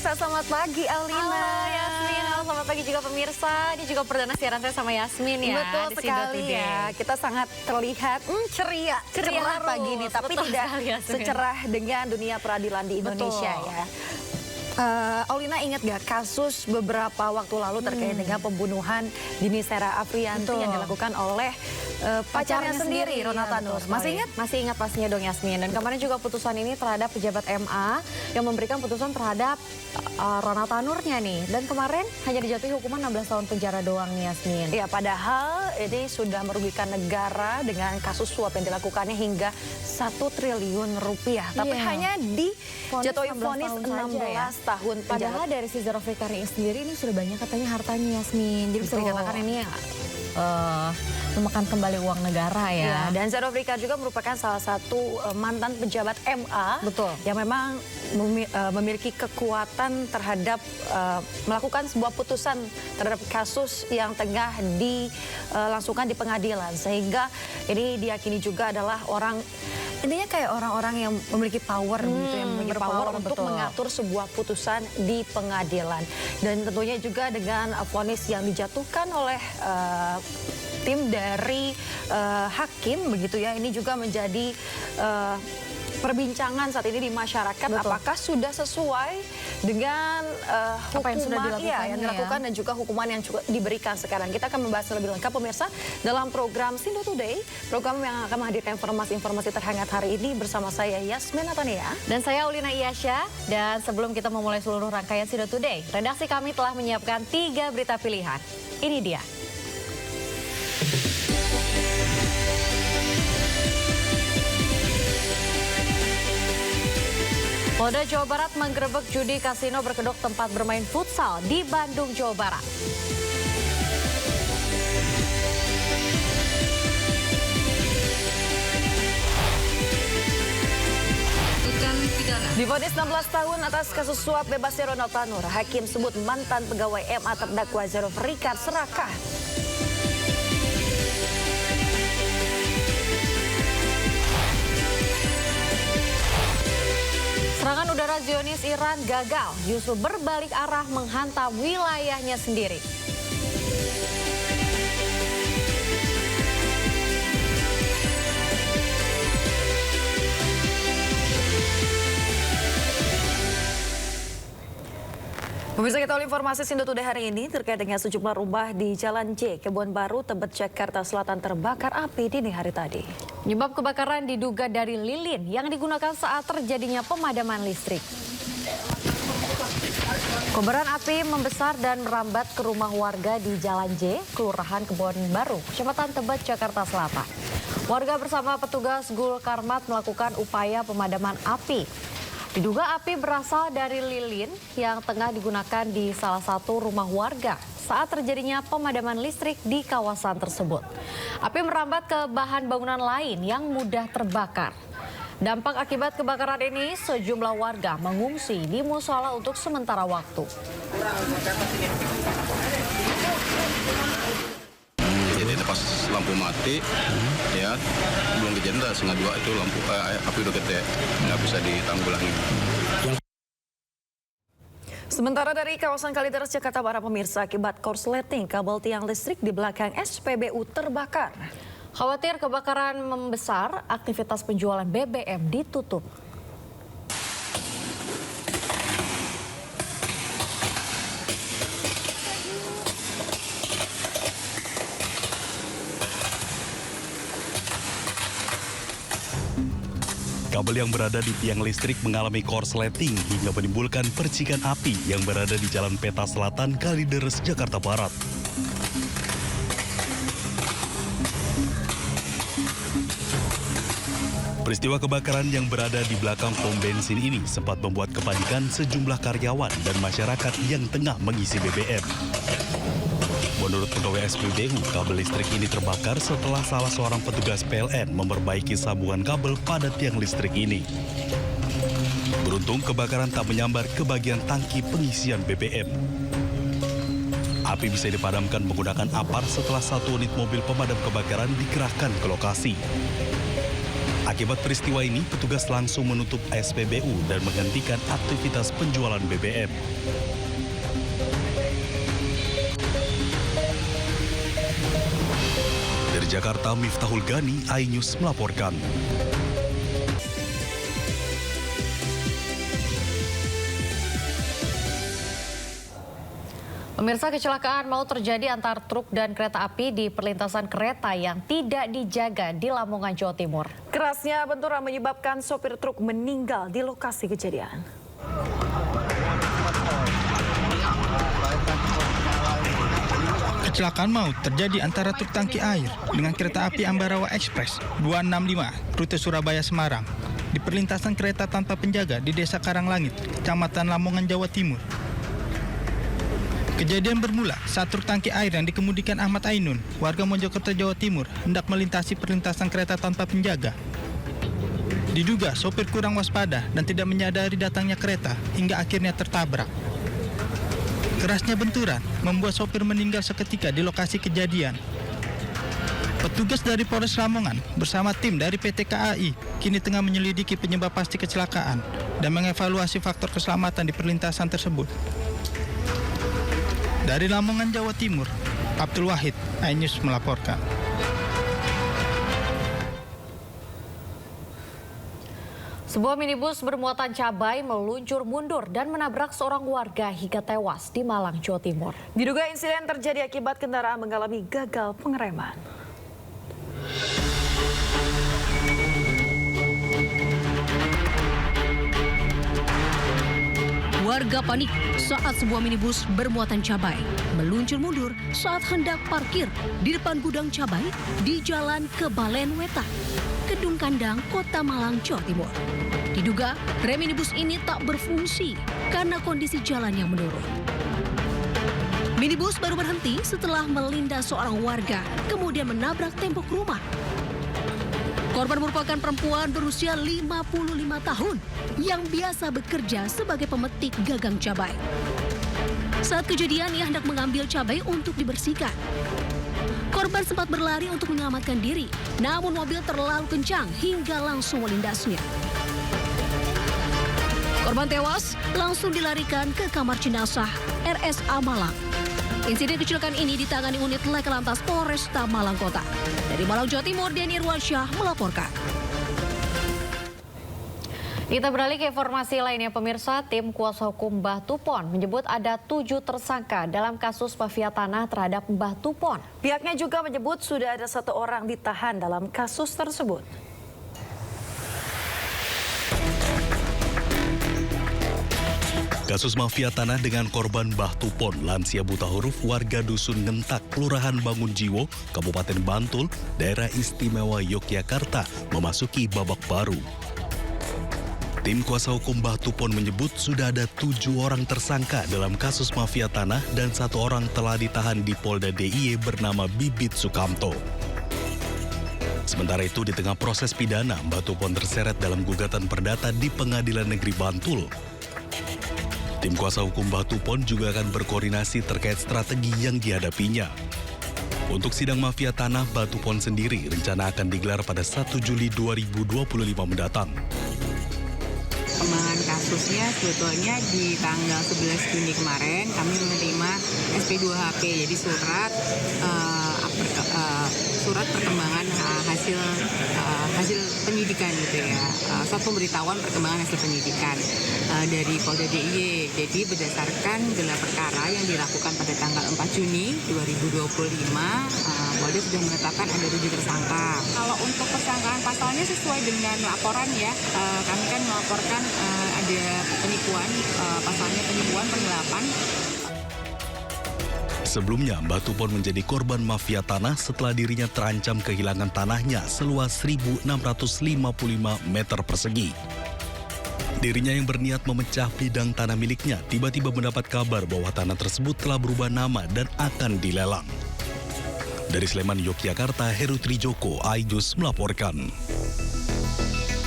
pemirsa, selamat pagi Aulina. Halo Yasmin, halo selamat pagi juga pemirsa. Ini juga perdana siaran saya sama Yasmin ya. Betul sekali ya, kita sangat terlihat ceria cerah pagi ini. Tapi betul tidak sekali, Yasmin. secerah dengan dunia peradilan di Indonesia ya. Aulina ingat gak kasus beberapa waktu lalu terkait dengan pembunuhan Dini Sera Afriyanti yang dilakukan oleh pacarnya sendiri, Rona Tanur. Masih ingat? Masih ingat pastinya dong Yasmin. Dan kemarin juga putusan ini terhadap pejabat MA yang memberikan putusan terhadap Rona Tanurnya nih. Dan kemarin hanya dijatuhi hukuman 16 tahun penjara doang nih Yasmin. Ya, padahal ini sudah merugikan negara dengan kasus suap yang dilakukannya hingga 1 triliun rupiah. Tapi hanya dijatuhi vonis 16 tahun penjara. Padahal dari si Zero Afrika sendiri ini sudah banyak katanya hartanya Yasmin. Jadi bisa dikatakan ini memakan kembali uang negara ya. Dan Zero Afrika juga merupakan salah satu mantan pejabat MA. Betul. Yang memang memiliki kekuatan terhadap melakukan sebuah putusan terhadap kasus yang tengah dilangsungkan di pengadilan. Sehingga ini diyakini juga adalah orang, intinya kayak orang-orang yang memiliki power gitu, yang memiliki power untuk mengatur sebuah putusan di pengadilan. Dan tentunya juga dengan vonis yang dijatuhkan oleh tim dari hakim begitu ya, ini juga menjadi perbincangan saat ini di masyarakat. Betul. Apakah sudah sesuai dengan hukuman yang sudah yang dilakukan dan juga hukuman yang juga diberikan sekarang. Kita akan membahas lebih lengkap pemirsa dalam program Sindo Today, program yang akan menghadirkan informasi-informasi terhangat hari ini bersama saya Yasmin Natania dan saya Aulina Iyasya. Dan sebelum kita memulai seluruh rangkaian Sindo Today, redaksi kami telah menyiapkan 3 berita pilihan. Ini dia. Polda Jawa Barat menggerebek judi kasino berkedok tempat bermain futsal di Bandung, Jawa Barat. Divonis 16 tahun atas kasus suap bebasnya Rona Tanur, hakim sebut mantan pegawai MA terdakwa Zero Afrika serakah. Serangan udara Zionis Iran gagal, justru berbalik arah menghantam wilayahnya sendiri. Pemirsa, kita awali informasi Sindo Today hari ini terkait dengan sejumlah rumah di Jalan J, Kebon Baru, Tebet, Jakarta Selatan terbakar api dini hari tadi. Penyebab kebakaran diduga dari lilin yang digunakan saat terjadinya pemadaman listrik. Kobaran api membesar dan merambat ke rumah warga di Jalan J, Kelurahan Kebon Baru, Kecamatan Tebet, Jakarta Selatan. Warga bersama petugas Gul Karmat melakukan upaya pemadaman api. Diduga api berasal dari lilin yang tengah digunakan di salah satu rumah warga saat terjadinya pemadaman listrik di kawasan tersebut. Api merambat ke bahan bangunan lain yang mudah terbakar. Dampak akibat kebakaran ini, sejumlah warga mengungsi di musola untuk sementara waktu. Jadi pas lampu mati, ya belum kejadian, setengah 2 itu lampu api udah gede, nggak bisa ditanggulangi. Sementara dari kawasan Kalideres, Jakarta Barat, pemirsa, akibat korsleting kabel tiang listrik di belakang SPBU terbakar. Khawatir kebakaran membesar, aktivitas penjualan BBM ditutup. Kabel yang berada di tiang listrik mengalami korsleting hingga menimbulkan percikan api yang berada di Jalan Peta Selatan, Kalideres, Jakarta Barat. Peristiwa kebakaran yang berada di belakang pom bensin ini sempat membuat kepanikan sejumlah karyawan dan masyarakat yang tengah mengisi BBM. Menurut pegawai SPBU, kabel listrik ini terbakar setelah salah seorang petugas PLN memperbaiki sambungan kabel pada tiang listrik ini. Beruntung kebakaran tak menyambar ke bagian tangki pengisian BBM. Api bisa dipadamkan menggunakan apar setelah 1 unit mobil pemadam kebakaran dikerahkan ke lokasi. Akibat peristiwa ini, petugas langsung menutup SPBU dan menghentikan aktivitas penjualan BBM. Dari Jakarta, Miftahul Gani, iNews melaporkan. Pemirsa, kecelakaan maut terjadi antar truk dan kereta api di perlintasan kereta yang tidak dijaga di Lamongan, Jawa Timur. Kerasnya benturan menyebabkan sopir truk meninggal di lokasi kejadian. Kecelakaan maut terjadi antara truk tangki air dengan kereta api Ambarawa Express 265 rute Surabaya-Semarang di perlintasan kereta tanpa penjaga di Desa Karanglangit, Kecamatan Lamongan, Jawa Timur. Kejadian bermula saat truk tangki air yang dikemudikan Ahmad Ainun, warga Mojokerto, Jawa Timur, hendak melintasi perlintasan kereta tanpa penjaga. Diduga sopir kurang waspada dan tidak menyadari datangnya kereta hingga akhirnya tertabrak. Kerasnya benturan membuat sopir meninggal seketika di lokasi kejadian. Petugas dari Polres Lamongan bersama tim dari PT KAI kini tengah menyelidiki penyebab pasti kecelakaan dan mengevaluasi faktor keselamatan di perlintasan tersebut. Dari Lamongan, Jawa Timur, Abdul Wahid, iNews melaporkan. Sebuah minibus bermuatan cabai meluncur mundur dan menabrak seorang warga hingga tewas di Malang, Jawa Timur. Diduga insiden terjadi akibat kendaraan mengalami gagal pengereman. Warga panik saat sebuah minibus bermuatan cabai meluncur mundur saat hendak parkir di depan gudang cabai di Jalan Kebalen Wetan, Kedung Kandang, Kota Malang, Jawa Timur. Diduga rem minibus ini tak berfungsi karena kondisi jalan yang menurun. Minibus baru berhenti setelah melindas seorang warga, kemudian menabrak tembok rumah. Korban merupakan perempuan berusia 55 tahun yang biasa bekerja sebagai pemetik gagang cabai. Saat kejadian, ia hendak mengambil cabai untuk dibersihkan. Korban sempat berlari untuk menyelamatkan diri, namun mobil terlalu kencang hingga langsung melindasnya. Korban tewas langsung dilarikan ke kamar jenazah RSA Malang. Insiden kecelakaan ini ditangani unit Laka Lantas Polresta Malang Kota. Dari Malang, Jawa Timur, Denny Irwansyah melaporkan. Kita beralih ke informasi lainnya, pemirsa. Tim kuasa hukum Mbah Tupon menyebut ada 7 tersangka dalam kasus mafia tanah terhadap Mbah Tupon. Pihaknya juga menyebut sudah ada 1 orang ditahan dalam kasus tersebut. Kasus mafia tanah dengan korban Mbah Tupon, lansia buta huruf warga Dusun Ngentak, Kelurahan Bangunjiwo, Kabupaten Bantul, Daerah Istimewa Yogyakarta, memasuki babak baru. Tim kuasa hukum Mbah Tupon menyebut sudah ada 7 orang tersangka dalam kasus mafia tanah dan 1 orang telah ditahan di Polda DIY bernama Bibit Sukamto. Sementara itu, di tengah proses pidana, Mbah Tupon terseret dalam gugatan perdata di Pengadilan Negeri Bantul. Tim kuasa hukum Mbah Tupon juga akan berkoordinasi terkait strategi yang dihadapinya. Untuk sidang mafia tanah Mbah Tupon sendiri rencana akan digelar pada 1 Juli 2025 mendatang. Perkembangan kasusnya sebetulnya di tanggal 11 Juni kemarin kami menerima SP2HP, jadi surat perkembangan hasil penyidikan gitu ya, surat pemberitahuan perkembangan hasil penyidikan dari Polda DIY. Jadi berdasarkan gelar perkara yang dilakukan pada tanggal 4 Juni 2025, Polda sudah menetapkan ada 7 tersangka. Kalau untuk persangkaan pasalnya sesuai dengan laporan ya, kami kan melaporkan ada penipuan, pasalnya penipuan, penggelapan. Sebelumnya, Mbah Tupon menjadi korban mafia tanah setelah dirinya terancam kehilangan tanahnya seluas 1.655 meter persegi. Dirinya yang berniat memecah bidang tanah miliknya tiba-tiba mendapat kabar bahwa tanah tersebut telah berubah nama dan akan dilelang. Dari Sleman, Yogyakarta, Heru Trijoko, iNews melaporkan.